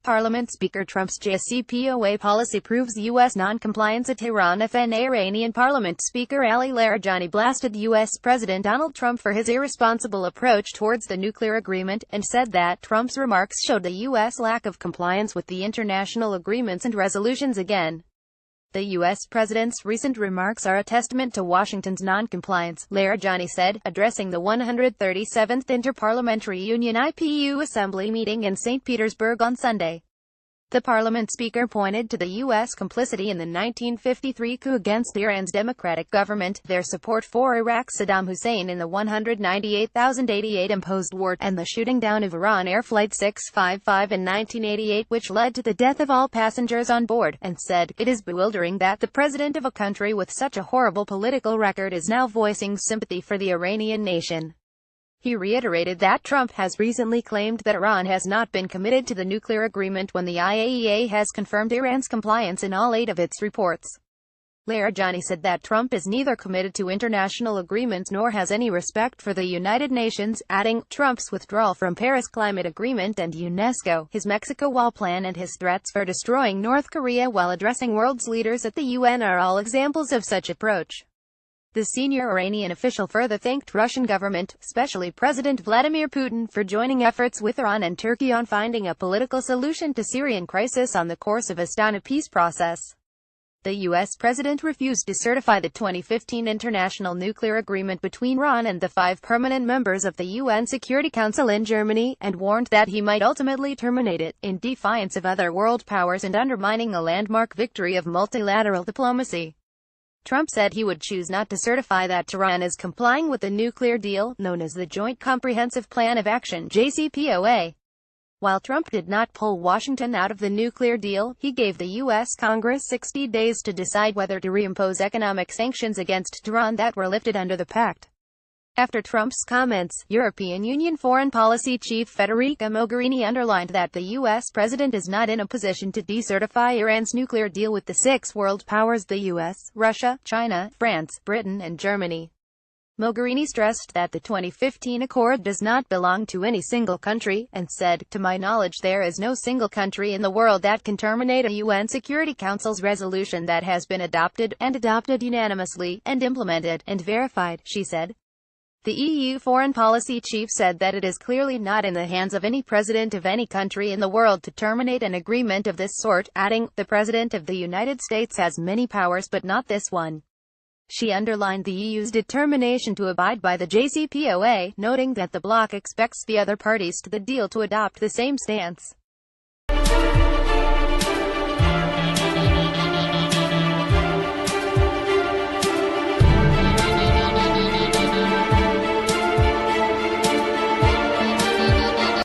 Parliament Speaker Trump's JCPOA policy proves U.S. non-compliance at Tehran. Iranian Parliament Speaker Ali Larijani blasted U.S. President Donald Trump for his irresponsible approach towards the nuclear agreement, and said that Trump's remarks showed the U.S. lack of compliance with the international agreements and resolutions again. The U.S. president's recent remarks are a testament to Washington's non-compliance, Larijani said, addressing the 137th Inter-Parliamentary Union IPU Assembly meeting in St. Petersburg on Sunday. The parliament speaker pointed to the U.S. complicity in the 1953 coup against Iran's democratic government, their support for Iraq's Saddam Hussein in the 198,088 imposed war, and the shooting down of Iran Air Flight 655 in 1988, which led to the death of all passengers on board, and said, "It is bewildering that the president of a country with such a horrible political record is now voicing sympathy for the Iranian nation." He reiterated that Trump has recently claimed that Iran has not been committed to the nuclear agreement when the IAEA has confirmed Iran's compliance in all 8 of its reports. Larijani said that Trump is neither committed to international agreements nor has any respect for the United Nations, adding, "Trump's withdrawal from Paris Climate Agreement and UNESCO, his Mexico Wall plan and his threats for destroying North Korea while addressing world's leaders at the UN are all examples of such approach." The senior Iranian official further thanked Russian government, especially President Vladimir Putin, for joining efforts with Iran and Turkey on finding a political solution to Syrian crisis on the course of Astana peace process. The U.S. president refused to certify the 2015 international nuclear agreement between Iran and the 5 permanent members of the UN Security Council in Germany, and warned that he might ultimately terminate it, in defiance of other world powers and undermining a landmark victory of multilateral diplomacy. Trump said he would choose not to certify that Tehran is complying with the nuclear deal, known as the Joint Comprehensive Plan of Action (JCPOA). While Trump did not pull Washington out of the nuclear deal, he gave the U.S. Congress 60 days to decide whether to reimpose economic sanctions against Tehran that were lifted under the pact. After Trump's comments, European Union Foreign Policy Chief Federica Mogherini underlined that the U.S. president is not in a position to decertify Iran's nuclear deal with the 6 world powers: the U.S., Russia, China, France, Britain and Germany. Mogherini stressed that the 2015 accord does not belong to any single country, and said, "To my knowledge there is no single country in the world that can terminate a UN Security Council's resolution that has been adopted unanimously, and implemented, and verified," she said. The EU foreign policy chief said that it is clearly not in the hands of any president of any country in the world to terminate an agreement of this sort, adding, "The President of the United States has many powers but not this one." She underlined the EU's determination to abide by the JCPOA, noting that the bloc expects the other parties to the deal to adopt the same stance.